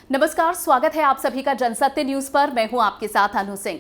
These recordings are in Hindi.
नमस्कार, स्वागत है आप सभी का जनसत्य न्यूज पर। मैं हूं आपके साथ अनु सिंह।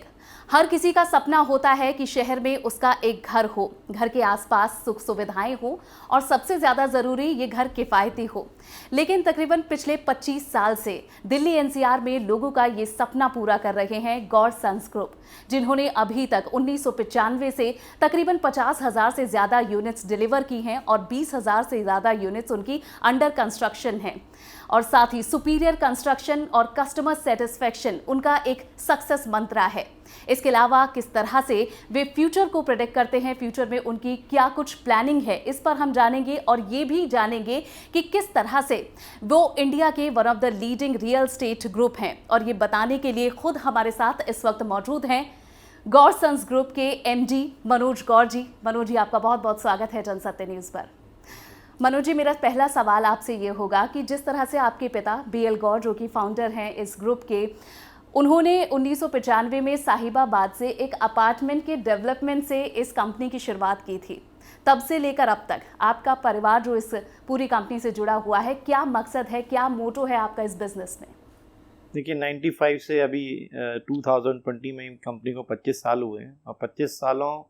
हर किसी का सपना होता है कि शहर में उसका एक घर हो, घर के आसपास सुख सुविधाएं हो और सबसे ज्यादा जरूरी ये घर किफायती हो। लेकिन तकरीबन पिछले 25 साल से दिल्ली एनसीआर में लोगों का ये सपना पूरा कर रहे हैं गौर सन्स ग्रुप, जिन्होंने अभी तक 1995 से तकरीबन 50,000 से ज्यादा यूनिट्स डिलीवर की हैं और 20,000 से ज्यादा यूनिट्स उनकी अंडर कंस्ट्रक्शन हैं। और साथ ही सुपीरियर कंस्ट्रक्शन और कस्टमर सेटिस्फेक्शन उनका एक सक्सेस मंत्रा है। इसके अलावा किस तरह से वे फ्यूचर को प्रेडिक्ट करते हैं, फ्यूचर में उनकी क्या कुछ प्लानिंग है, इस पर हम जानेंगे। और ये भी जानेंगे कि किस तरह से वो इंडिया के one of the leading real estate group हैं। और ये बताने के लिए खुद हमारे साथ इस वक्त मौजूद हैं गौर सन्स ग्रुप के एमडी मनोज गौर जी। मनोज जी, आपका बहुत बहुत स्वागत है जनसत्य न्यूज़ पर। मनोज जी, मेरा पहला सवाल आपसे ये होगा कि जिस तरह से आपके पिता बीएल गौर, जो कि फाउंडर हैं इस ग्रुप के, उन्होंने 1995 में साहिबाबाद से एक अपार्टमेंट के डेवलपमेंट से इस कंपनी की शुरुआत की थी। तब से लेकर अब तक आपका परिवार जो इस पूरी कंपनी से जुड़ा हुआ है, क्या मकसद है, क्या मोटो है आपका इस बिजनेस में? देखिए, 95 से अभी 2020 में कंपनी को 25 साल हुए हैं और 25 सालों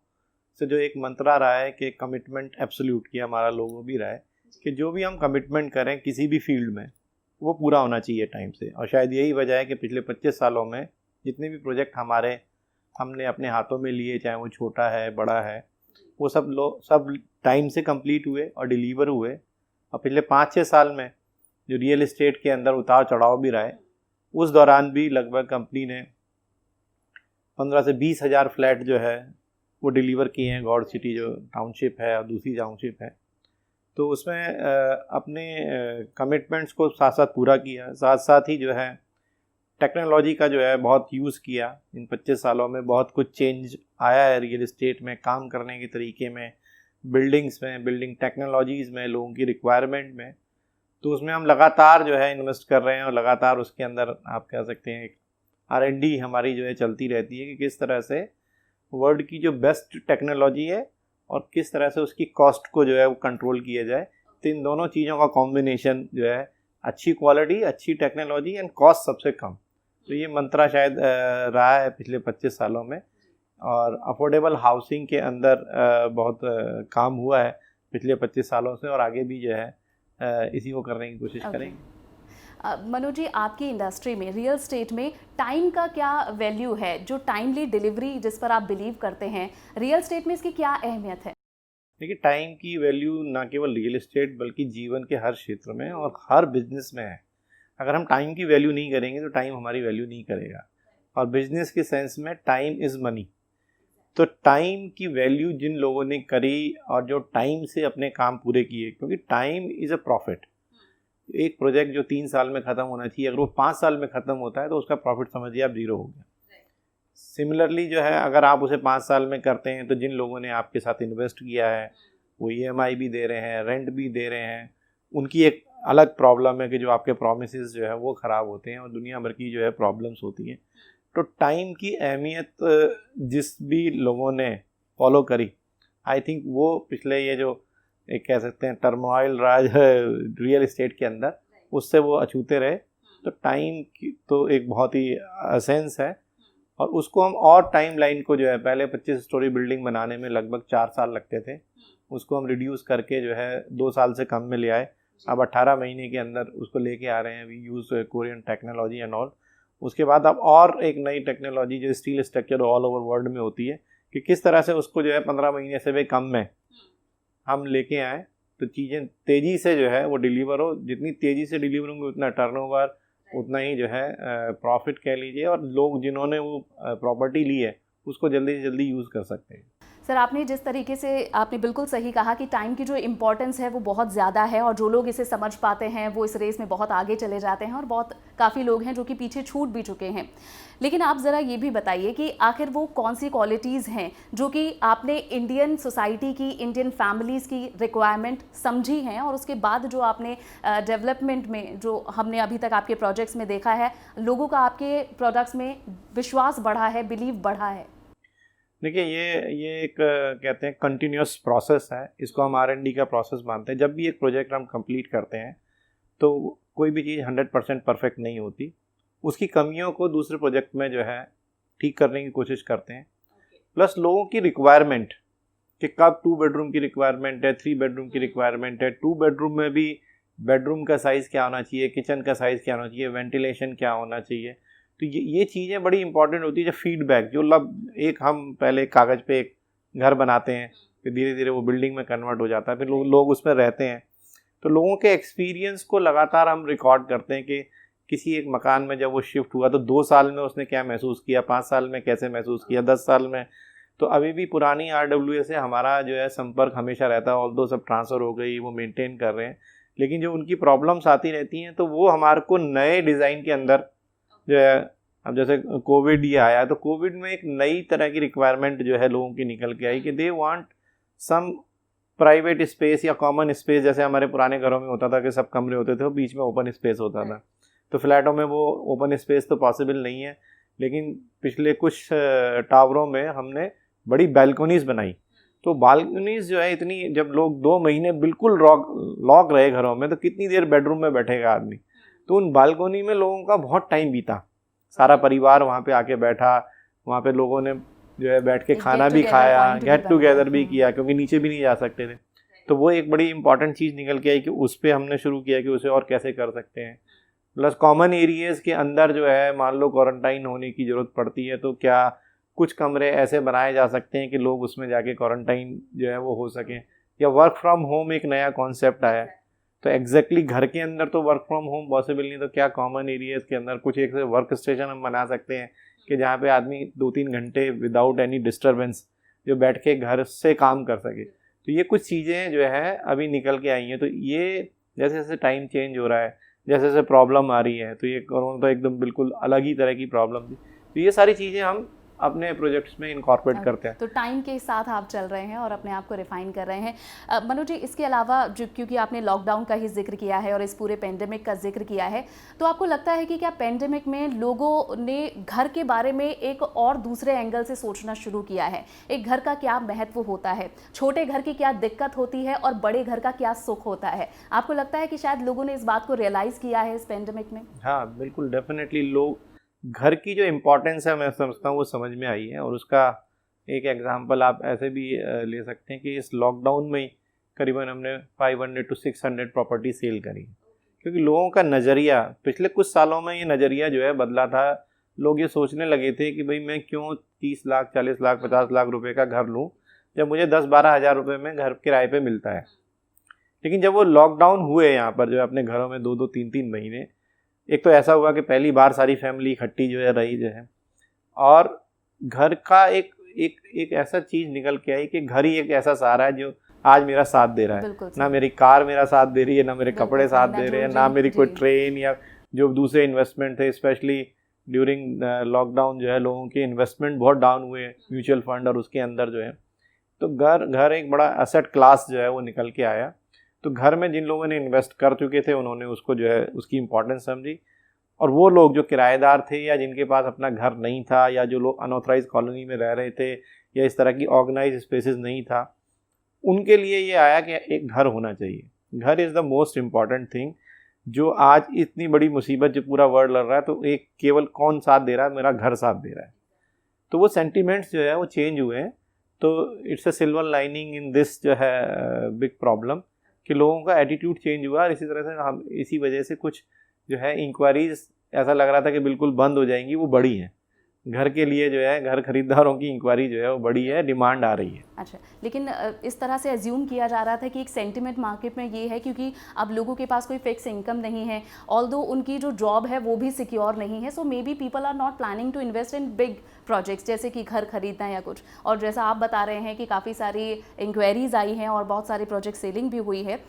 से जो एक मंत्रा रहा है कि कमिटमेंट एब्सोल्यूट की, हमारा लोगो भी रहा है कि जो भी हम कमिटमेंट करें किसी भी फील्ड में वो पूरा होना चाहिए टाइम से। और शायद यही वजह है कि पिछले 25 सालों में जितने भी प्रोजेक्ट हमने अपने हाथों में लिए, चाहे वो छोटा है बड़ा है, वो सब टाइम से कंप्लीट हुए और डिलीवर हुए। और पिछले 5-6 साल में जो रियल एस्टेट के अंदर उतार चढ़ाव भी रहा है, उस दौरान भी लगभग कंपनी ने 15 से 20 हज़ार फ्लैट जो है वो डिलीवर किए हैं। गौड़ सिटी जो टाउनशिप है और दूसरी टाउनशिप है, तो उसमें अपने कमिटमेंट्स को साथ साथ पूरा किया। साथ साथ ही जो है टेक्नोलॉजी का जो है बहुत यूज़ किया। इन 25 सालों में बहुत कुछ चेंज आया है रियल एस्टेट में, काम करने के तरीके में, बिल्डिंग्स में, बिल्डिंग टेक्नोलॉजीज़ में, लोगों की रिक्वायरमेंट में। तो उसमें हम लगातार जो है इन्वेस्ट कर रहे हैं और लगातार उसके अंदर आप कह सकते हैं R&D हमारी जो है चलती रहती है कि किस तरह से वर्ल्ड की जो बेस्ट टेक्नोलॉजी है और किस तरह से उसकी कॉस्ट को जो है वो कंट्रोल किया जाए। तो इन दोनों चीज़ों का कॉम्बिनेशन जो है, अच्छी क्वालिटी, अच्छी टेक्नोलॉजी एंड कॉस्ट सबसे कम, तो ये मंत्रा शायद रहा है पिछले 25 सालों में। और अफोर्डेबल हाउसिंग के अंदर बहुत काम हुआ है पिछले 25 सालों से और आगे भी जो है इसी को करने की कोशिश करेंगे। मनोज जी, आपकी इंडस्ट्री में, रियल एस्टेट में, टाइम का क्या वैल्यू है? जो टाइमली डिलीवरी जिस पर आप बिलीव करते हैं, रियल एस्टेट में इसकी क्या अहमियत है? देखिए, टाइम की वैल्यू ना केवल रियल एस्टेट बल्कि जीवन के हर क्षेत्र में और हर बिजनेस में है। अगर हम टाइम की वैल्यू नहीं करेंगे तो टाइम हमारी वैल्यू नहीं करेगा। और बिजनेस के सेंस में टाइम इज़ मनी। तो टाइम की वैल्यू जिन लोगों ने करी और जो टाइम से अपने काम पूरे किए, क्योंकि टाइम इज़ अ प्रॉफिट। एक प्रोजेक्ट जो 3 साल में ख़त्म होना चाहिए, अगर वो 5 साल में ख़त्म होता है तो उसका प्रॉफिट समझिए आप 0 हो गया। सिमिलरली जो है, अगर आप उसे 5 साल में करते हैं तो जिन लोगों ने आपके साथ इन्वेस्ट किया है वो EMI भी दे रहे हैं, रेंट भी दे रहे हैं। उनकी एक अलग प्रॉब्लम है कि जो आपके प्रोमिसेस जो है वो ख़राब होते हैं और दुनिया भर की जो है प्रॉब्लम्स होती हैं। तो टाइम की अहमियत जिस भी लोगों ने फॉलो करी, आई थिंक वो पिछले ये जो एक कह सकते हैं टर्मोइल राज है रियल एस्टेट के अंदर, उससे वो अछूते रहे। तो टाइम की तो एक बहुत ही असेंस है और उसको हम और टाइम लाइन को जो है, पहले 25 स्टोरी बिल्डिंग बनाने में लगभग 4 साल लगते थे, उसको हम रिड्यूस करके जो है 2 साल से कम में ले आए। अब 18 महीने के अंदर उसको लेके आ रहे हैं। We use Korean technology and all. उसके बाद अब और एक नई टेक्नोलॉजी जो steel structure all over world में होती है, कि किस तरह से उसको जो है 15 महीने से भी कम में हम लेके आए तो चीज़ें तेज़ी से जो है वो डिलीवर हो। जितनी तेज़ी से डिलीवर होंगे उतना टर्नओवर, उतना ही जो है प्रॉफिट कह लीजिए, और लोग जिन्होंने वो प्रॉपर्टी ली है उसको जल्दी से जल्दी यूज़ कर सकते हैं। सर, आपने जिस तरीके से, आपने बिल्कुल सही कहा कि टाइम की जो इम्पोर्टेंस है वो बहुत ज़्यादा है और जो लोग इसे समझ पाते हैं वो इस रेस में बहुत आगे चले जाते हैं और बहुत काफ़ी लोग हैं जो कि पीछे छूट भी चुके हैं। लेकिन आप ज़रा ये भी बताइए कि आखिर वो कौन सी क्वालिटीज़ हैं जो कि आपने इंडियन सोसाइटी की, इंडियन फैमिलीज़ की रिक्वायरमेंट समझी हैं और उसके बाद जो आपने डेवलपमेंट में, जो हमने अभी तक आपके प्रोजेक्ट्स में देखा है, लोगों का आपके प्रोडक्ट्स में विश्वास बढ़ा है, बिलीव बढ़ा है? देखिए, ये एक कहते हैं कंटिन्यूस प्रोसेस है। इसको हम R&D का प्रोसेस मानते हैं। जब भी एक प्रोजेक्ट हम कंप्लीट करते हैं तो कोई भी चीज़ 100% परफेक्ट नहीं होती, उसकी कमियों को दूसरे प्रोजेक्ट में जो है ठीक करने की कोशिश करते हैं। प्लस लोगों की रिक्वायरमेंट कि कब 2 बेडरूम की रिक्वायरमेंट है, 3 बेडरूम की रिक्वायरमेंट है, 2 बेडरूम में भी बेडरूम का साइज़ क्या होना चाहिए, किचन का साइज़ क्या होना चाहिए, वेंटिलेशन क्या होना चाहिए। तो ये चीज़ें बड़ी इंपॉर्टेंट होती है। जब फीडबैक जो एक हम पहले कागज़ पे एक घर बनाते हैं, फिर धीरे धीरे वो बिल्डिंग में कन्वर्ट हो जाता है, फिर लोग उसमें रहते हैं। तो लोगों के एक्सपीरियंस को लगातार हम रिकॉर्ड करते हैं कि किसी एक मकान में जब वो शिफ्ट हुआ तो 2 साल में उसने क्या महसूस किया, 5 साल में कैसे महसूस किया, 10 साल में। तो अभी भी पुरानी RWA से हमारा जो है संपर्क हमेशा रहता है। ऑल्दो सब ट्रांसफ़र हो गई, वो मेंटेन कर रहे हैं, लेकिन जो उनकी प्रॉब्लम्स आती रहती हैं तो वो हमारे को नए डिज़ाइन के अंदर जो है, अब जैसे कोविड ये आया तो कोविड में एक नई तरह की रिक्वायरमेंट जो है लोगों की निकल के आई कि they want some private space या कॉमन स्पेस। जैसे हमारे पुराने घरों में होता था कि सब कमरे होते थे और बीच में ओपन स्पेस होता था, तो फ्लैटों में वो ओपन स्पेस तो पॉसिबल नहीं है। लेकिन पिछले कुछ टावरों में हमने बड़ी बालकनीज़ बनाई। तो बालकनीज़ जो है इतनी, जब लोग 2 महीने बिल्कुल लॉक रहे घरों में तो कितनी देर बेडरूम में बैठेगा आदमी। तो उन बालकनी में लोगों का बहुत टाइम बीता, सारा परिवार वहाँ पे आके बैठा, वहाँ पे लोगों ने जो है बैठ के खाना भी खाया, गेट टुगेदर भी किया, क्योंकि नीचे भी नहीं जा सकते थे। तो वो एक बड़ी इंपॉर्टेंट चीज़ निकल के आई कि उस पर हमने शुरू किया कि उसे और कैसे कर सकते हैं। प्लस कॉमन एरियाज़ के अंदर जो है मान लो क्वारंटाइन होने की ज़रूरत पड़ती है तो क्या कुछ कमरे ऐसे बनाए जा सकते हैं कि लोग उसमें जाके क्वारंटाइन जो है वो हो सकें। या वर्क फ्रॉम होम एक नया कॉन्सेप्ट आया, तो एग्जैक्टली घर के अंदर तो वर्क फ्रॉम होम पॉसिबल नहीं, तो क्या कॉमन एरियाज़ के अंदर कुछ एक वर्क स्टेशन हम बना सकते हैं कि जहाँ पे आदमी 2-3 घंटे विदाउट एनी डिस्टर्बेंस जो बैठ के घर से काम कर सके। तो ये कुछ चीज़ें जो है अभी निकल के आई हैं। तो ये जैसे जैसे टाइम चेंज हो रहा है, जैसे जैसे प्रॉब्लम आ रही है, तो ये कोरोना तो एकदम बिल्कुल अलग ही तरह की प्रॉब्लम थी। तो ये सारी चीज़ें हम अपने प्रोजेक्ट्स में इनकॉर्पोरेट करते हैं। तो टाइम के साथ आप चल रहे हैं और अपने आप को रिफाइन कर रहे हैं। मनोज जी, इसके अलावा जो, क्योंकि आपने लॉकडाउन का ही जिक्र किया है और इस पूरे पेंडेमिक का जिक्र किया है, तो आपको लगता है कि क्या पेंडेमिक में लोगों ने घर के बारे में एक और दूसरे एंगल से सोचना शुरू किया है? एक घर का क्या महत्व होता है, छोटे घर की क्या दिक्कत होती है और बड़े घर का क्या सुख होता है? आपको लगता है कि शायद लोगों ने इस बात को रियलाइज़ किया है इस पेंडेमिक में? हाँ बिल्कुल, डेफिनेटली लोग घर की जो इम्पोर्टेंस है मैं समझता हूँ वो समझ में आई है। और उसका एक एग्जांपल आप ऐसे भी ले सकते हैं कि इस लॉकडाउन में ही करीबन हमने 500 to 600 प्रॉपर्टी सेल करी, क्योंकि लोगों का नज़रिया पिछले कुछ सालों में ये नज़रिया जो है बदला था। लोग ये सोचने लगे थे कि भाई मैं क्यों 30 लाख 40 लाख 50 लाख रुपए का घर लूँ जब मुझे 10-12 हज़ार रुपये में घर किराए पे मिलता है। लेकिन जब वो लॉकडाउन हुए यहाँ पर जो है अपने घरों में 2-2 3-3 महीने, एक तो ऐसा हुआ कि पहली बार सारी फैमिली इकट्ठी जो है रही जो है, और घर का एक ऐसा चीज़ निकल के आई कि घर ही एक ऐसा सहारा है जो आज मेरा साथ दे रहा है। ना मेरी कार मेरा साथ दे रही है, ना मेरे कपड़े साथ दे रहे हैं, ना मेरी कोई ट्रेन या जो दूसरे इन्वेस्टमेंट थे। स्पेशली ड्यूरिंग लॉकडाउन जो है लोगों के इन्वेस्टमेंट बहुत डाउन हुए, म्यूचुअल फंड और उसके अंदर जो है। तो घर एक बड़ा एसेट क्लास जो है वो निकल के आया। तो घर में जिन लोगों ने इन्वेस्ट कर चुके थे उन्होंने उसको जो है उसकी इम्पोर्टेंस समझी, और वो लोग जो किराएदार थे या जिनके पास अपना घर नहीं था या जो लोग अनऑथराइज कॉलोनी में रह रहे थे या इस तरह की ऑर्गेनाइज स्पेसेस नहीं था, उनके लिए ये आया कि एक घर होना चाहिए। घर is the most important thing. जो आज इतनी बड़ी मुसीबत जो पूरा वर्ल्ड लड़ रहा है, तो एक केवल कौन साथ दे रहा है? मेरा घर साथ दे रहा है। तो वो सेंटिमेंट्स जो है वो चेंज हुए हैं। तो it's a silver lining in this जो है बिग प्रॉब्लम कि लोगों का एटीट्यूड चेंज हुआ। और इसी तरह से हम इसी वजह से कुछ जो है इंक्वायरीज ऐसा लग रहा था कि बिल्कुल बंद हो जाएंगी, वो बढ़ी हैं। घर के लिए जो है घर खरीदारों की इंक्वायरी जो है वो बड़ी है, डिमांड आ रही है। अच्छा, लेकिन इस तरह से अज्यूम किया जा रहा था कि एक सेंटिमेंट मार्केट में ये है क्योंकि अब लोगों के पास कोई फिक्स इनकम नहीं है, ऑल्दो उनकी जो जॉब है वो भी सिक्योर नहीं है, so maybe people are not planning to invest in big projects जैसे कि घर खरीदना या कुछ। और जैसा आप बता रहे हैं कि काफ़ी सारी इंक्वायरीज आई हैं और बहुत सारे प्रोजेक्ट सेलिंग भी हुई है,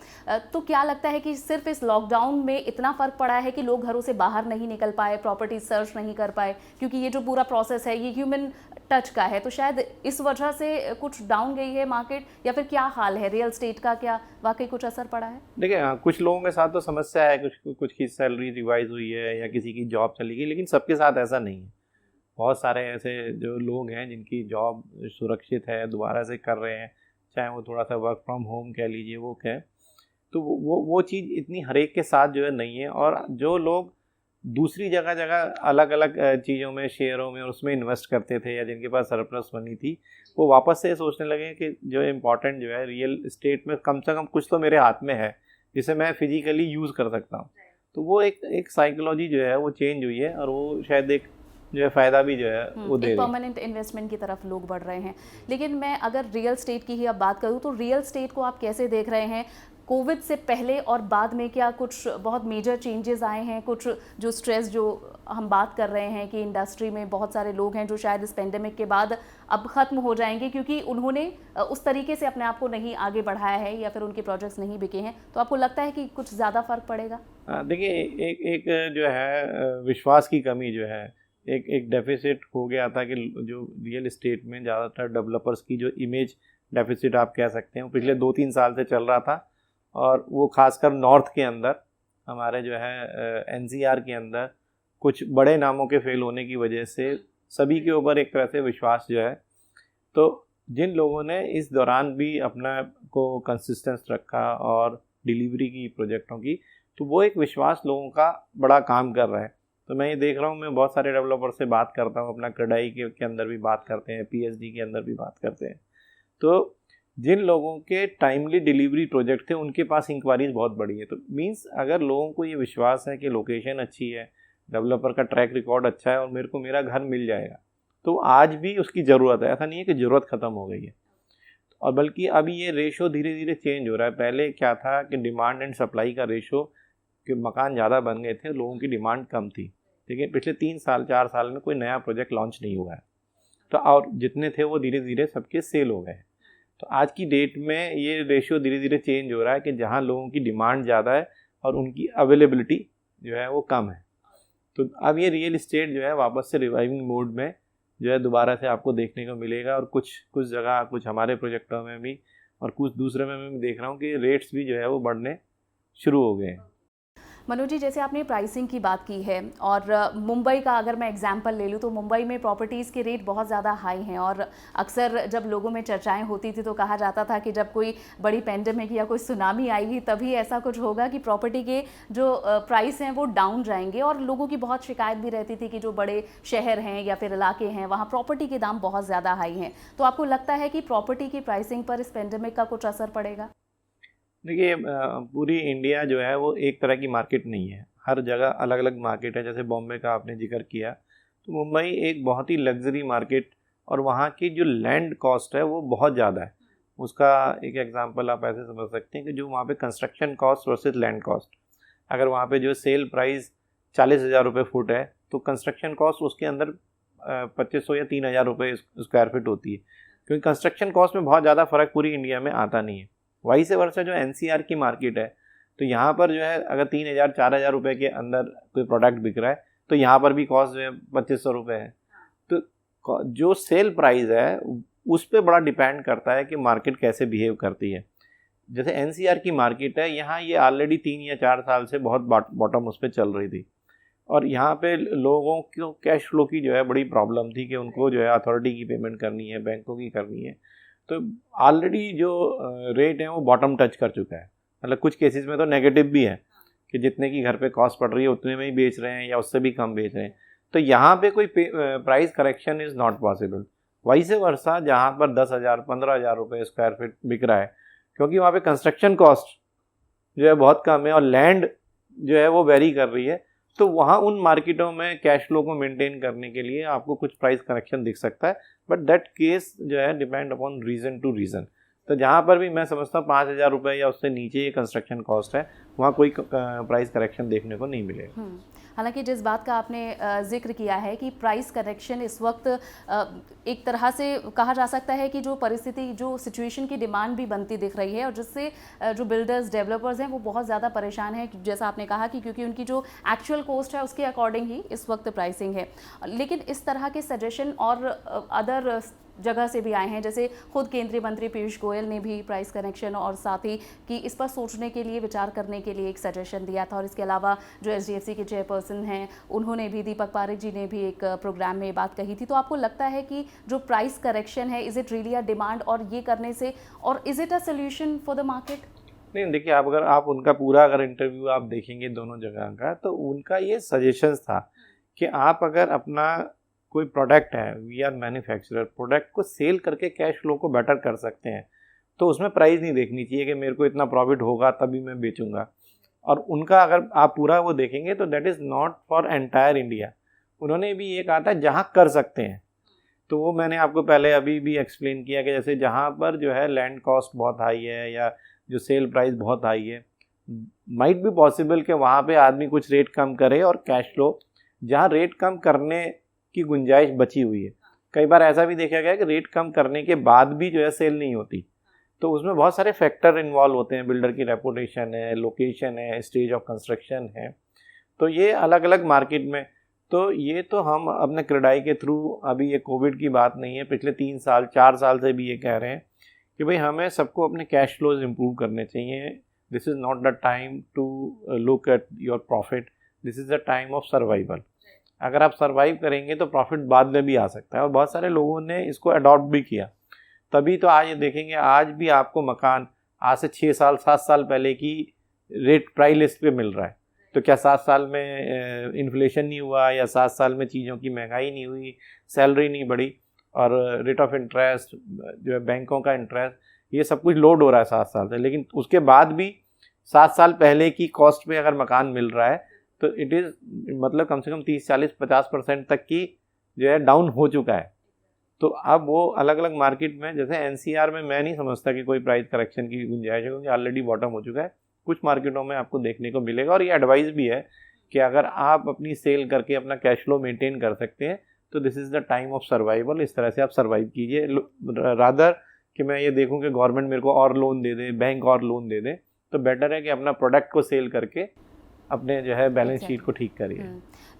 तो क्या लगता है कि सिर्फ इस लॉकडाउन में इतना फ़र्क पड़ा है कि लोग घरों से बाहर नहीं निकल पाए, प्रॉपर्टी सर्च नहीं कर पाए, क्योंकि ये जो पूरा प्रोसेस है ये ह्यूमन टच का है, तो शायद इस वजह से कुछ डाउन गई है मार्केट, या फिर क्या हाल है रियल एस्टेट का? क्या वाकई कुछ असर पड़ा है? देखिए हाँ, कुछ लोगों के साथ तो समस्या है, कुछ की सैलरी रिवाइज हुई है या किसी की जॉब चली गई, लेकिन सबके साथ ऐसा नहीं है। बहुत सारे ऐसे जो लोग हैं जिनकी जॉब सुरक्षित है, दोबारा से कर रहे हैं, चाहे वो थोड़ा सा वर्क फ्रॉम होम कह लीजिए वो कह। तो वो चीज़ इतनी हर एक के साथ जो है नहीं है। और जो लोग दूसरी जगह जगह अलग अलग चीज़ों में, शेयरों में और उसमें इन्वेस्ट करते थे या जिनके पास सरप्लस मनी थी, वो वापस से सोचने लगे कि जो इम्पोर्टेंट जो है रियल एस्टेट में कम से कम कुछ तो मेरे हाथ में है जिसे मैं फिजिकली यूज़ कर सकता हूँ। तो वो एक साइकोलॉजी जो है वो चेंज हुई है और वो शायद एक जो है फ़ायदा भी जो है वो दे रही है। परमानेंट इन्वेस्टमेंट की तरफ लोग बढ़ रहे हैं। लेकिन मैं अगर रियल स्टेट की ही अब बात करूँ तो रियल स्टेट को आप कैसे देख रहे हैं? कोविड से पहले और बाद में क्या कुछ बहुत मेजर चेंजेस आए हैं? कुछ जो स्ट्रेस जो हम बात कर रहे हैं कि इंडस्ट्री में बहुत सारे लोग हैं जो शायद इस पेंडेमिक के बाद अब ख़त्म हो जाएंगे क्योंकि उन्होंने उस तरीके से अपने आप को नहीं आगे बढ़ाया है या फिर उनके प्रोजेक्ट्स नहीं बिके हैं, तो आपको लगता है कि कुछ ज़्यादा फ़र्क पड़ेगा? देखिए, एक जो है विश्वास की कमी जो है, एक डेफिसिट हो गया था कि जो रियल एस्टेट में ज़्यादातर डेवलपर्स की जो इमेज डेफिसिट आप कह सकते हैं, वो पिछले 2-3 साल से चल रहा था। और वो खासकर नॉर्थ के अंदर, हमारे जो है एनसीआर के अंदर कुछ बड़े नामों के फेल होने की वजह से सभी के ऊपर एक तरह से विश्वास जो है, तो जिन लोगों ने इस दौरान भी अपना को कंसिस्टेंस रखा और डिलीवरी की प्रोजेक्टों की, तो वो एक विश्वास लोगों का बड़ा काम कर रहा है। तो मैं ये देख रहा हूँ, मैं बहुत सारे डेवलपर से बात करता हूँ, अपना क्रेडाई के अंदर भी बात करते हैं, पीएचडी के अंदर भी बात करते हैं। तो जिन लोगों के टाइमली डिलीवरी प्रोजेक्ट थे उनके पास इंक्वायरीज बहुत बड़ी है। तो मींस अगर लोगों को ये विश्वास है कि लोकेशन अच्छी है, डेवलपर का ट्रैक रिकॉर्ड अच्छा है और मेरे को मेरा घर मिल जाएगा, तो आज भी उसकी ज़रूरत है। ऐसा नहीं है कि ज़रूरत ख़त्म हो गई है, और बल्कि अभी ये रेशो धीरे धीरे चेंज हो रहा है। पहले क्या था कि डिमांड एंड सप्लाई का रेशो, कि मकान ज़्यादा बन गए थे, लोगों की डिमांड कम थी। लेकिन पिछले 3-4 साल में कोई नया प्रोजेक्ट लॉन्च नहीं हुआ है, तो और जितने थे वो धीरे धीरे सबके सेल हो गए। तो आज की डेट में ये रेशियो धीरे धीरे चेंज हो रहा है कि जहाँ लोगों की डिमांड ज़्यादा है और उनकी अवेलेबिलिटी जो है वो कम है। तो अब ये रियल एस्टेट जो है वापस से रिवाइविंग मोड में जो है दोबारा से आपको देखने को मिलेगा। और कुछ जगह, कुछ हमारे प्रोजेक्टों में भी और कुछ दूसरे में मैं देख रहा हूँ कि रेट्स भी जो है वो बढ़ने शुरू हो गए हैं। मनोज जी, जैसे आपने प्राइसिंग की बात की है और मुंबई का अगर मैं एग्जांपल ले लूँ तो मुंबई में प्रॉपर्टीज़ के रेट बहुत ज़्यादा हाई हैं और अक्सर जब लोगों में चर्चाएं होती थी तो कहा जाता था कि जब कोई बड़ी पेंडेमिक या कोई सुनामी आएगी तभी ऐसा कुछ होगा कि प्रॉपर्टी के जो प्राइस हैं वो डाउन जाएंगे। और लोगों की बहुत शिकायत भी रहती थी कि जो बड़े शहर हैं या फिर इलाके हैं वहाँ प्रॉपर्टी के दाम बहुत ज़्यादा हाई हैं। तो आपको लगता है कि प्रॉपर्टी की प्राइसिंग पर इस पेंडेमिक का कुछ असर पड़ेगा? देखिए, पूरी इंडिया जो है वो एक तरह की मार्केट नहीं है, हर जगह अलग अलग मार्केट है। जैसे बॉम्बे का आपने जिक्र किया, तो मुंबई एक बहुत ही लग्जरी मार्केट और वहाँ की जो लैंड कॉस्ट है वो बहुत ज़्यादा है। उसका एक एग्जांपल आप ऐसे समझ सकते हैं कि जो वहाँ पे construction cost versus land cost, अगर वहाँ पे जो सेल प्राइस 40,000 रुपये फुट है तो कंस्ट्रक्शन कॉस्ट उसके अंदर 2500 या 3,000 रुपये स्क्वायर फीट होती है, क्योंकि कंस्ट्रक्शन कॉस्ट में बहुत ज़्यादा फ़र्क पूरी इंडिया में आता नहीं है। वही से वर्षा जो एनसीआर की मार्केट है, तो यहाँ पर जो है अगर 3,000-4,000 रुपये के अंदर कोई प्रोडक्ट बिक रहा है तो यहाँ पर भी कॉस्ट जो है 2,500 रुपये है। तो जो सेल प्राइस है उस पर बड़ा डिपेंड करता है कि मार्केट कैसे बिहेव करती है। जैसे एनसीआर की मार्केट है, यहाँ ये ऑलरेडी 3 या 4 साल से बहुत बॉटम उस पर चल रही थी और यहाँ पे लोगों को कैश फ्लो की जो है बड़ी प्रॉब्लम थी कि उनको जो है अथॉरिटी की पेमेंट करनी है, बैंकों की करनी है। तो ऑलरेडी जो रेट है वो बॉटम टच कर चुका है। मतलब कुछ केसेस में तो नेगेटिव भी है कि जितने की घर पे कॉस्ट पड़ रही है उतने में ही बेच रहे हैं या उससे भी कम बेच रहे हैं। तो यहाँ पे कोई price correction is not possible. वही से वर्षा जहाँ पर 10,000-15,000 रुपये स्क्वायर फीट बिक रहा है, क्योंकि वहाँ पे कंस्ट्रक्शन कॉस्ट जो है बहुत कम है और लैंड जो है वो वेरी कर रही है। तो वहाँ उन मार्केटों में कैश फ्लो को मेंटेन करने के लिए आपको कुछ प्राइस करेक्शन दिख सकता है, बट दैट केस जो है depend upon reason to reason. तो जहाँ पर भी मैं समझता हूँ 5,000 रुपये या उससे नीचे ये कंस्ट्रक्शन कॉस्ट है, वहाँ कोई प्राइस करेक्शन देखने को नहीं मिलेगा। हालांकि जिस बात का आपने जिक्र किया है कि प्राइस करेक्शन इस वक्त एक तरह से कहा जा सकता है कि जो परिस्थिति, जो सिचुएशन की डिमांड भी बनती दिख रही है और जिससे जो बिल्डर्स, डेवलपर्स हैं वो बहुत ज़्यादा परेशान हैं, जैसा आपने कहा कि क्योंकि उनकी जो एक्चुअल कॉस्ट है उसके अकॉर्डिंग ही इस वक्त प्राइसिंग है। लेकिन इस तरह के सजेशन और अदर जगह से भी आए हैं, जैसे खुद केंद्रीय मंत्री पीयूष गोयल ने भी प्राइस कनेक्शन और साथ ही कि इस पर सोचने के लिए, विचार करने के लिए एक सजेशन दिया था। और इसके अलावा जो एसडीएफसी के चेयरपर्सन हैं उन्होंने भी, दीपक पारेख जी ने भी एक प्रोग्राम में बात कही थी। तो आपको लगता है कि जो प्राइस करेक्शन है, is it really a demand और ये करने से, और is it a solution for the market? नहीं देखिए, आप अगर आप उनका पूरा अगर इंटरव्यू आप देखेंगे दोनों जगह का, तो उनका ये सजेशंस था कि आप अगर अपना कोई प्रोडक्ट है, वी आर मैन्युफैक्चरर, प्रोडक्ट को सेल करके कैश फ्लो को बेटर कर सकते हैं, तो उसमें प्राइस नहीं देखनी चाहिए कि मेरे को इतना प्रॉफिट होगा तभी मैं बेचूंगा। और उनका अगर आप पूरा वो देखेंगे तो that is not for entire India. उन्होंने भी ये कहा था जहाँ कर सकते हैं, तो वो मैंने आपको पहले अभी भी एक्सप्लेन किया कि जैसे जहाँ पर जो है लैंड कॉस्ट बहुत हाई है या जो सेल प्राइस बहुत हाई है, माइट भी पॉसिबल कि वहाँ पे आदमी कुछ रेट कम करे और कैश फ्लो, जहाँ रेट कम करने की गुंजाइश बची हुई है, कई बार ऐसा भी देखा गया कि रेट कम करने के बाद भी जो है सेल नहीं होती, तो उसमें बहुत सारे फैक्टर इन्वॉल्व होते हैं, बिल्डर की रेपुटेशन है, लोकेशन है, स्टेज ऑफ कंस्ट्रक्शन है, तो ये अलग अलग मार्केट में। तो ये तो हम अपने क्रेडाई के थ्रू, अभी ये कोविड की बात नहीं है, पिछले 3 साल 4 साल से भी ये कह रहे हैं कि भाई हमें सबको अपने कैश फ्लोज इम्प्रूव करने चाहिए। This is not the time to look at your profit, this is the time of survival. अगर आप सर्वाइव करेंगे तो प्रॉफिट बाद में भी आ सकता है, और बहुत सारे लोगों ने इसको अडॉप्ट भी किया। तभी तो आज ये देखेंगे, आज भी आपको मकान आज से 6 साल 7 साल पहले की रेट प्राइस लिस्ट पे मिल रहा है। तो क्या 7 साल में इन्फ्लेशन नहीं हुआ, या 7 साल में चीज़ों की महंगाई नहीं हुई, सैलरी नहीं बढ़ी, और रेट ऑफ इंटरेस्ट जो है बैंकों का इंटरेस्ट, ये सब कुछ लोड हो रहा है 7 साल से, लेकिन उसके बाद भी 7 साल पहले की कॉस्ट पे अगर मकान मिल रहा है तो इट इज़ मतलब कम से कम 30-40-50% तक की जो है डाउन हो चुका है। तो अब वो अलग अलग मार्केट में, जैसे एनसीआर में मैं नहीं समझता कि कोई प्राइस करेक्शन की गुंजाइश है, क्योंकि ऑलरेडी बॉटम हो चुका है। कुछ मार्केटों में आपको देखने को मिलेगा, और ये एडवाइस भी है कि अगर आप अपनी सेल करके अपना कैश फ्लो मेंटेन कर सकते हैं तो this is the time of survival. इस तरह से आप सर्वाइव कीजिए, रादर कि मैं ये देखूं कि गवर्नमेंट मेरे को और लोन दे दे, बैंक और लोन दे दे, तो बेटर है कि अपना प्रोडक्ट को सेल करके अपने जो है बैलेंस शीट को ठीक करिए।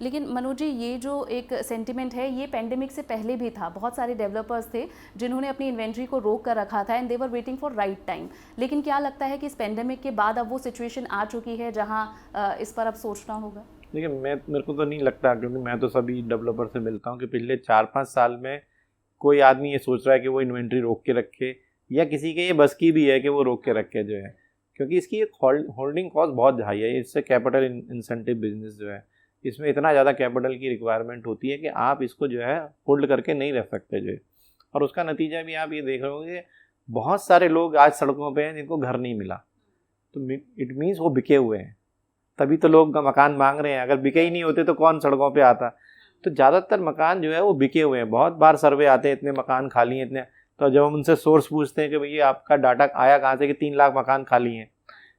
लेकिन मनोज जी, ये जो एक सेंटिमेंट है ये पेंडेमिक से पहले भी था। बहुत सारे डेवलपर्स थे जिन्होंने अपनी इन्वेंट्री को रोक कर रखा था, and they were waiting for right time. लेकिन क्या लगता है कि इस पेंडेमिक के बाद अब वो सिचुएशन आ चुकी है जहां इस पर अब सोचना होगा? देखिए, मेरे को तो नहीं लगता, क्योंकि मैं तो सभी डेवलपर से मिलता हूँ कि पिछले 4-5 साल में कोई आदमी ये सोच रहा है कि वो इन्वेंट्री रोक के रखे, या किसी के ये बस की भी है कि वो रोक के रखे जो है, क्योंकि इसकी एक होल्डिंग कॉस्ट बहुत हाई है। इससे कैपिटल इंसेंटिव बिजनेस जो है, इसमें इतना ज़्यादा कैपिटल की रिक्वायरमेंट होती है कि आप इसको जो है होल्ड करके नहीं रख सकते जो है। और उसका नतीजा भी आप ये देख रहे होंगे, बहुत सारे लोग आज सड़कों पे हैं जिनको घर नहीं मिला, तो इट मीन्स वो बिके हुए हैं, तभी तो लोग मकान मांग रहे हैं। अगर बिके ही नहीं होते तो कौन सड़कों पे आता। तो ज़्यादातर मकान जो है वो बिके हुए हैं। बहुत बार सर्वे आते हैं, इतने मकान खाली हैं इतने, तो जब हम उनसे सोर्स पूछते हैं कि भैया आपका डाटा आया कहाँ से कि 3 लाख मकान खाली हैं,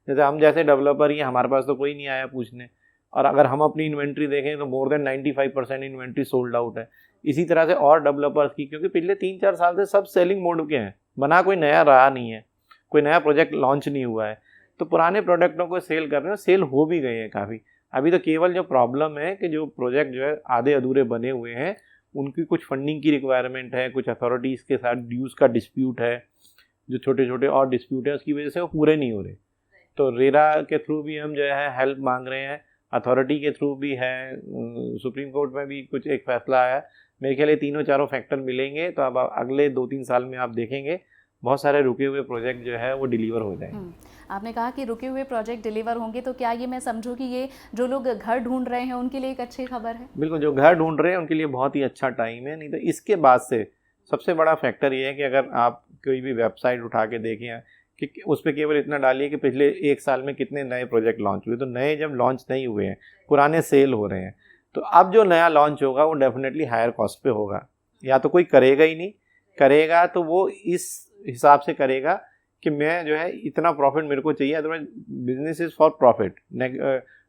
जैसे हम जैसे डेवलपर ही, हमारे पास तो कोई नहीं आया पूछने। और अगर हम अपनी इन्वेंट्री देखें तो more than 95% inventory sold out है। इसी तरह से और डेवलपर्स की, क्योंकि पिछले 3-4 साल से सब सेलिंग मोड के हैं, बना कोई नया रहा नहीं है, कोई नया प्रोजेक्ट लॉन्च नहीं हुआ है, तो पुराने प्रोडक्टों को सेल कर रहे हैं, सेल हो भी गए हैं काफ़ी। अभी तो केवल जो प्रॉब्लम है कि जो प्रोजेक्ट जो है आधे अधूरे बने हुए हैं, उनकी कुछ फंडिंग की रिक्वायरमेंट है, कुछ अथॉरिटीज़ के साथ ड्यूज़ का डिस्प्यूट है, जो छोटे छोटे और डिस्प्यूट है, उसकी वजह से वो पूरे नहीं हो रहे। तो रेरा के थ्रू भी हम जो है हेल्प मांग रहे हैं, अथॉरिटी के थ्रू भी है, सुप्रीम कोर्ट में भी कुछ एक फैसला आया। मेरे ख्याल ये तीनों चारों फैक्टर मिलेंगे तो अब अगले 2-3 साल में आप देखेंगे बहुत सारे रुके हुए प्रोजेक्ट जो है वो डिलीवर हो जाएंगे। आपने कहा कि रुके हुए प्रोजेक्ट डिलीवर होंगे, तो क्या ये मैं समझूं कि ये जो लोग घर ढूंढ रहे हैं उनके लिए एक अच्छी खबर है? बिल्कुल, जो घर ढूंढ रहे हैं उनके लिए बहुत ही अच्छा टाइम है। नहीं तो इसके बाद से सबसे बड़ा फैक्टर ये है कि अगर आप कोई भी वेबसाइट उठा के देखें कि उस पर केवल इतना डालिए कि पिछले 1 साल में कितने नए प्रोजेक्ट लॉन्च हुए, तो नए जब लॉन्च नहीं हुए हैं, पुराने सेल हो रहे हैं, तो अब जो नया लॉन्च होगा वो डेफिनेटली हायर कॉस्ट पे होगा। या तो कोई करेगा ही नहीं, करेगा तो वो इस हिसाब से करेगा कि मैं जो है इतना प्रॉफिट मेरे को चाहिए, otherwise business is for profit,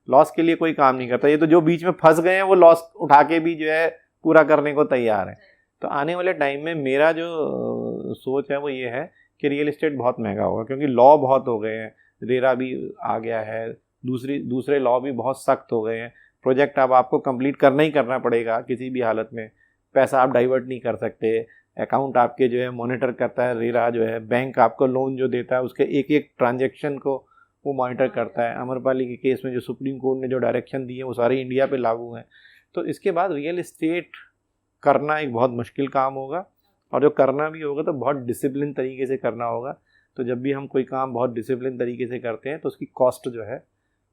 loss के लिए कोई काम नहीं करता। ये तो जो बीच में फंस गए हैं वो लॉस उठा के भी जो है पूरा करने को तैयार है। तो आने वाले टाइम में मेरा जो सोच है वो ये है कि रियल एस्टेट बहुत महंगा होगा, क्योंकि लॉ बहुत हो गए हैं, रेरा भी आ गया है, दूसरे लॉ भी बहुत सख्त हो गए हैं। प्रोजेक्ट अब आपको कंप्लीट करना ही करना पड़ेगा किसी भी हालत में, पैसा आप डाइवर्ट नहीं कर सकते, अकाउंट आपके जो है मॉनिटर करता है रेरा जो है, बैंक आपको लोन जो देता है उसके एक एक ट्रांजैक्शन को वो मॉनिटर करता है। अमरपाली के केस में जो सुप्रीम कोर्ट ने जो डायरेक्शन दिए वो सारे इंडिया पे लागू हैं। तो इसके बाद रियल एस्टेट करना एक बहुत मुश्किल काम होगा, और जो करना भी होगा तो बहुत डिसिप्लिन तरीके से करना होगा। तो जब भी हम कोई काम बहुत डिसिप्लिन तरीके से करते हैं तो उसकी कॉस्ट जो है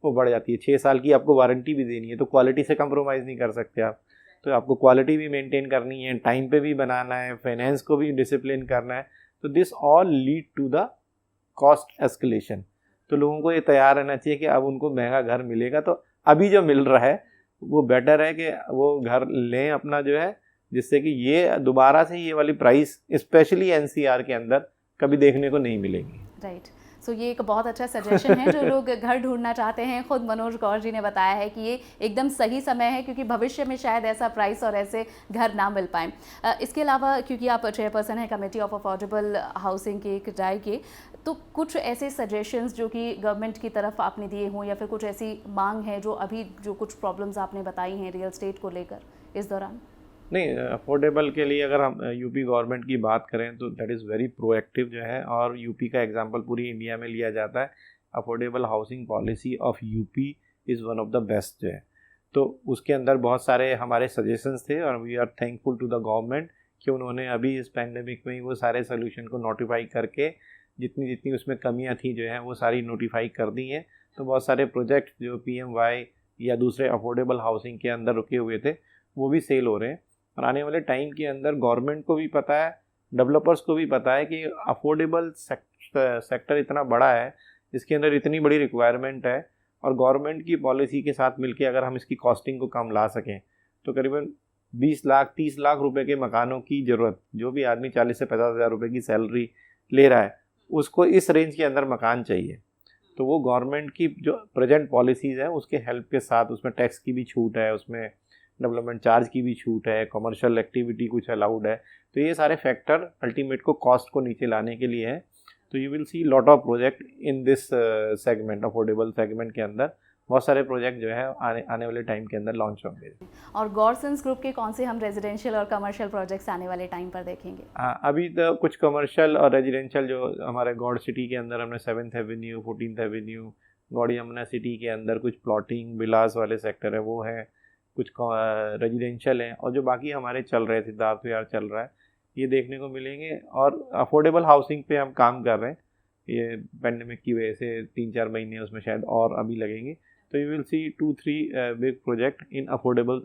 वो बढ़ जाती है। 6 साल की आपको वारंटी भी देनी है, तो क्वालिटी से कंप्रोमाइज़ नहीं कर सकते आप। तो आपको क्वालिटी भी मेंटेन करनी है, टाइम पे भी बनाना है, फाइनेंस को भी डिसिप्लिन करना है। तो this all lead to the cost escalation. तो लोगों को ये तैयार रहना चाहिए कि अब उनको महंगा घर मिलेगा, तो अभी जो मिल रहा है वो बेटर है कि वो घर लें अपना जो है, जिससे कि ये दोबारा से ये वाली प्राइस स्पेशली एनसीआर के अंदर कभी देखने को नहीं मिलेगी। राइट। सो ये एक बहुत अच्छा सजेशन है जो लोग घर ढूंढना चाहते हैं। खुद मनोज गौर जी ने बताया है कि ये एकदम सही समय है, क्योंकि भविष्य में शायद ऐसा प्राइस और ऐसे घर ना मिल पाएँ। इसके अलावा क्योंकि आप चेयरपर्सन हैं कमेटी ऑफ अफोर्डेबल हाउसिंग के किराए के, तो कुछ ऐसे सजेशंस जो कि गवर्नमेंट की तरफ आपने दिए हों, या फिर कुछ ऐसी मांग है जो अभी जो कुछ प्रॉब्लम्स आपने बताई हैं रियल एस्टेट को लेकर इस दौरान? नहीं, अफोर्डेबल के लिए अगर हम यूपी गवर्नमेंट की बात करें तो दैट इज़ वेरी प्रोएक्टिव जो है, और यूपी का एग्जांपल पूरी इंडिया में लिया जाता है। Affordable housing policy of UP is one of the best जो है। तो उसके अंदर बहुत सारे हमारे सजेशंस थे, और we are thankful to the government कि उन्होंने अभी इस पैंडेमिक में ही वो सारे सोल्यूशन को नोटिफाई करके जितनी जितनी उसमें कमियां थी जो है वो सारी नोटिफाई कर दी हैं। तो बहुत सारे प्रोजेक्ट जो PMY या दूसरे अफोर्डेबल हाउसिंग के अंदर रुके हुए थे वो भी सेल हो रहे हैं। और आने वाले टाइम के अंदर गवर्नमेंट को भी पता है, डेवलपर्स को भी पता है कि अफोर्डेबल सेक्टर इतना बड़ा है, इसके अंदर इतनी बड़ी रिक्वायरमेंट है, और गवर्नमेंट की पॉलिसी के साथ मिलकर अगर हम इसकी कॉस्टिंग को कम ला सकें तो करीबन 20 लाख 30 लाख रुपए के मकानों की ज़रूरत, जो भी आदमी 40 से 50 हज़ार रुपये की सैलरी ले रहा है उसको इस रेंज के अंदर मकान चाहिए। तो वो गवर्नमेंट की जो प्रेजेंट पॉलिसीज़ है उसके हेल्प के साथ, उसमें टैक्स की भी छूट है, उसमें डेवलपमेंट चार्ज की भी छूट है, कमर्शियल एक्टिविटी कुछ अलाउड है, तो ये सारे फैक्टर अल्टीमेट को कॉस्ट को नीचे लाने के लिए है। तो you will see lot of project in this segment, affordable segment के अंदर बहुत सारे प्रोजेक्ट जो है आने वाले टाइम के अंदर लॉन्च होंगे। और गॉरसन्स ग्रुप के कौन से हम रेजिडेंशियल और कमर्शियल प्रोजेक्ट्स आने वाले टाइम पर देखेंगे? अभी तो कुछ कमर्शियल और रेजिडेंशियल जो हमारे गौड़ सिटी के अंदर हमने 7th एवेन्यू, 14th एवेन्यू, गौड़ी यमुना सिटी के अंदर कुछ प्लॉटिंग विलास वाले सेक्टर है वो है, कुछ रेजिडेंशियल हैं, और जो बाकी हमारे चल रहे सिद्धार्थ विहार चल रहा है ये देखने को मिलेंगे। और अफोर्डेबल हाउसिंग पे हम काम कर रहे हैं, ये पेंडेमिक की वजह से 3-4 महीने उसमें शायद और अभी लगेंगे। तो you will see 2-3 big project in affordable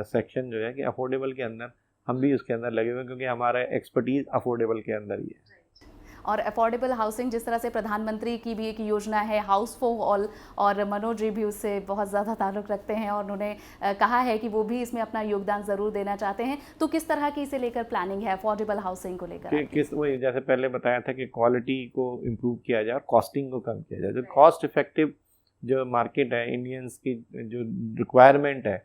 section जो है कि अफोर्डेबल के अंदर हम भी उसके अंदर लगे हुए हैं, क्योंकि हमारा एक्सपर्टीज़ अफोर्डेबल के अंदर ही है। और अफोर्डेबल हाउसिंग जिस तरह से प्रधानमंत्री की भी एक योजना है हाउस फॉर ऑल, और मनोज जी भी उससे बहुत ज़्यादा ताल्लुक़ रखते हैं और उन्होंने कहा है कि वो भी इसमें अपना योगदान ज़रूर देना चाहते हैं, तो किस तरह की इसे लेकर प्लानिंग है अफोर्डेबल हाउसिंग को लेकर? किस वही जैसे पहले बताया था कि क्वालिटी को इम्प्रूव किया जाए और कॉस्टिंग को कम किया जाए। जो कॉस्ट इफेक्टिव जो मार्केट है, इंडियंस की जो रिक्वायरमेंट है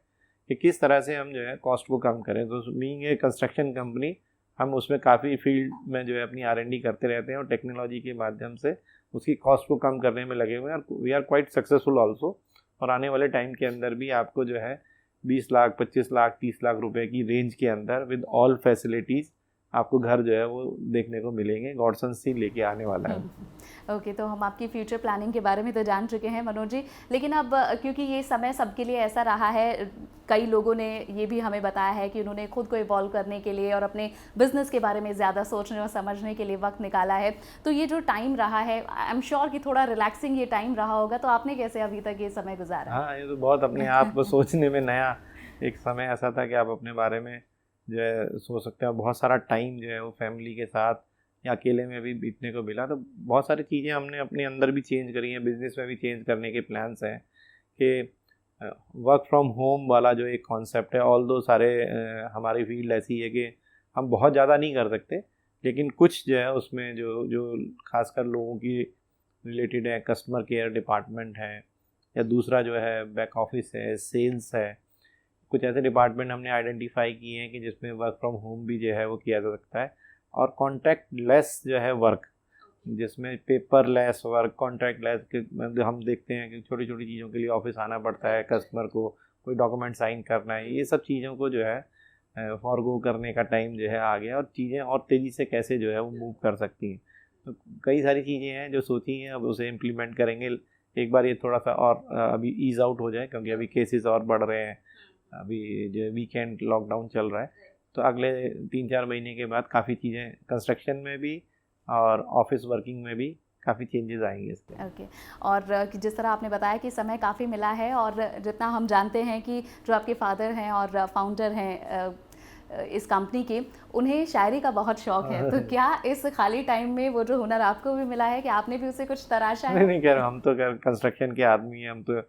कि किस तरह से हम जो है कॉस्ट को कम करें। तो बीइंग ए कंस्ट्रक्शन कंपनी हम उसमें काफ़ी फील्ड में जो है अपनी R&D करते रहते हैं, और टेक्नोलॉजी के माध्यम से उसकी कॉस्ट को कम करने में लगे हुए हैं, और we are quite successful also. और आने वाले टाइम के अंदर भी आपको जो है 20 लाख 25 लाख 30 लाख रुपए की रेंज के अंदर विद ऑल फैसिलिटीज़ आपको घर जो है वो देखने को मिलेंगे। गॉडसन्स ही लेके आने वाला है। ओके, तो हम आपकी फ्यूचर प्लानिंग के बारे में तो जान चुके हैं मनोज जी, लेकिन अब क्योंकि ये समय सबके लिए ऐसा रहा है, कई लोगों ने ये भी हमें बताया है कि उन्होंने खुद को इवॉल्व करने के लिए और अपने बिजनेस के बारे में ज़्यादा सोचने और समझने के लिए वक्त निकाला है, तो ये जो टाइम रहा है आई एम श्योर कि थोड़ा रिलैक्सिंग ये टाइम रहा होगा, तो आपने कैसे अभी तक ये समय गुजारा? हाँ, ये तो बहुत अपने आप को सोचने में नया एक समय ऐसा था कि आप अपने बारे में जो है सोच सकते हैं। बहुत सारा टाइम जो है वो फैमिली के साथ या अकेले में भी बीतने को मिला। तो बहुत सारी चीज़ें हमने अपने अंदर भी चेंज करी हैं, बिज़नेस में भी चेंज करने के प्लान्स हैं कि वर्क फ्रॉम होम वाला जो एक कॉन्सेप्ट है, ऑल दो सारे हमारी फील्ड ऐसी है कि हम बहुत ज़्यादा नहीं कर सकते, लेकिन कुछ जो है उसमें जो खासकर लोगों की रिलेटेड है, कस्टमर केयर डिपार्टमेंट है, या दूसरा जो है बैक ऑफिस है, सेल्स है, कुछ ऐसे डिपार्टमेंट हमने आइडेंटिफाई किए हैं कि जिसमें वर्क फ्रॉम होम भी जो है वो किया जा सकता है, और कॉन्ट्रैक्ट लेस जो है वर्क, जिसमें paper lace work, contract less हम देखते हैं कि छोटी छोटी चीज़ों के लिए ऑफिस आना पड़ता है, कस्टमर को कोई डॉक्यूमेंट साइन करना है, ये सब चीज़ों को जो है फॉरगो करने का टाइम जो है आ गया, और चीज़ें और तेज़ी से कैसे जो है वो मूव कर सकती हैं। तो कई सारी चीज़ें हैं जो सोची हैं, अब उसे इम्प्लीमेंट करेंगे एक बार ये थोड़ा सा और अभी ईज़ आउट हो जाए, क्योंकि अभी केसेस और बढ़ रहे हैं, अभी जो वीकेंड लॉकडाउन चल रहा है, तो अगले 3-4 महीने के बाद काफ़ी चीज़ें कंस्ट्रक्शन में भी और ऑफिस वर्किंग में भी काफ़ी चेंजेस आएंगे इसके। ओके और जिस तरह आपने बताया कि समय काफ़ी मिला है और जितना हम जानते हैं कि जो आपके फादर हैं और फाउंडर हैं इस कंपनी के, उन्हें शायरी का बहुत शौक है, तो क्या इस खाली टाइम में वो जो हुनर आपको भी मिला है कि आपने भी उसे कुछ तराशा है? नहीं कह रहा, हम तो कंस्ट्रक्शन के आदमी हैं, हम तो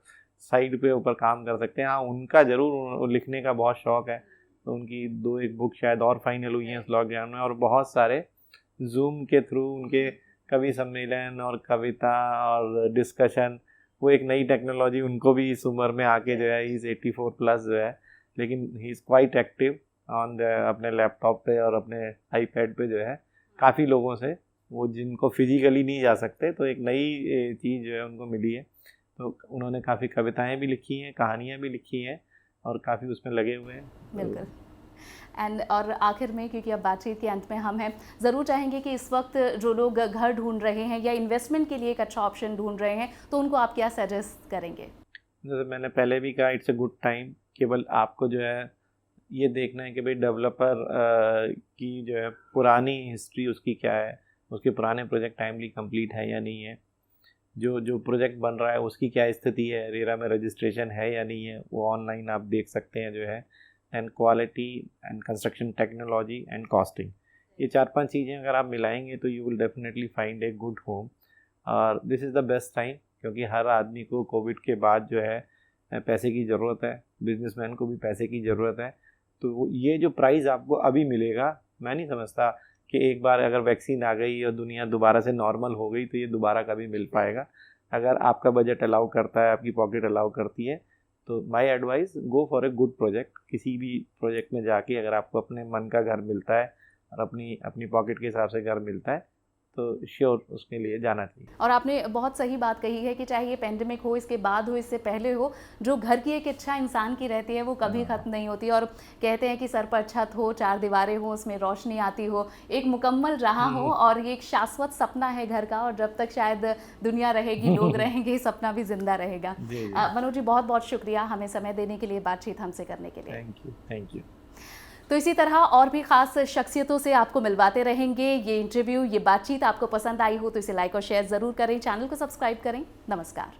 साइड पे ऊपर काम कर सकते हैं। हाँ, उनका जरूर लिखने का बहुत शौक है, तो उनकी 2-1 बुक शायद और फाइनल हुई हैं इस लॉकडाउन में, और बहुत सारे जूम के थ्रू उनके कवि सम्मेलन और कविता और डिस्कशन, वो एक नई टेक्नोलॉजी उनको भी इस उम्र में आके जो है, इस 84+ जो है, लेकिन he is quite active on अपने लैपटॉप पे और अपने आईपैड पे जो है, काफ़ी लोगों से वो जिनको फिजिकली नहीं जा सकते, तो एक नई चीज़ जो है उनको मिली है। तो उन्होंने काफ़ी कविताएं भी लिखी हैं, कहानियां भी लिखी हैं और काफ़ी उसमें लगे हुए हैं। बिल्कुल। एंड और आखिर में, क्योंकि अब बातचीत के अंत में हम हैं, ज़रूर चाहेंगे कि इस वक्त जो लोग घर ढूंढ रहे हैं या इन्वेस्टमेंट के लिए एक अच्छा ऑप्शन ढूंढ रहे हैं, तो उनको आप क्या सजेस्ट करेंगे? जैसे मैंने पहले भी कहा, इट्स अ गुड टाइम। केवल आपको जो है ये देखना है कि भाई डेवलपर की जो है पुरानी हिस्ट्री उसकी क्या है, उसके पुराने प्रोजेक्ट टाइमली कंप्लीट है या नहीं है, जो प्रोजेक्ट बन रहा है उसकी क्या स्थिति है, रेरा में रजिस्ट्रेशन है या नहीं है, वो ऑनलाइन आप देख सकते हैं जो है, and quality and construction technology and costing, ये 4-5 चीज़ें अगर आप मिलाएंगे तो you will definitely find a good home. और this is the best time, क्योंकि हर आदमी को कोविड के बाद जो है पैसे की ज़रूरत है, बिजनेसमैन को भी पैसे की ज़रूरत है। तो ये जो प्राइस आपको अभी मिलेगा, मैं नहीं समझता कि एक बार अगर वैक्सीन आ गई और दुनिया दोबारा से नॉर्मल हो गई तो ये दोबारा कभी मिल पाएगा। अगर आपका बजट अलाउ करता है, आपकी पॉकेट अलाउ करती है, तो my advice, go for a good project. किसी भी प्रोजेक्ट में जाके अगर आपको अपने मन का घर मिलता है और अपनी पॉकेट के हिसाब से घर मिलता है, तो श्योर उसके लिए जाना चाहिए। और आपने बहुत सही बात कही है कि चाहे ये पेंडेमिक हो, इसके बाद हो, इससे पहले हो, जो घर की एक इच्छा इंसान की रहती है वो कभी ख़त्म नहीं होती। और कहते हैं कि सर पर छत हो, 4 दीवारें हो, उसमें रोशनी आती हो, एक मुकम्मल रहा हो, और ये एक शाश्वत सपना है घर का, और जब तक शायद दुनिया रहेगी, लोग रहेंगे, सपना भी जिंदा रहेगा। मनोज जी, बहुत बहुत शुक्रिया हमें समय देने के लिए, बातचीत हमसे करने के लिए। Thank you. तो इसी तरह और भी खास शख्सियतों से आपको मिलवाते रहेंगे। ये इंटरव्यू, ये बातचीत आपको पसंद आई हो तो इसे लाइक और शेयर ज़रूर करें, चैनल को सब्सक्राइब करें। नमस्कार।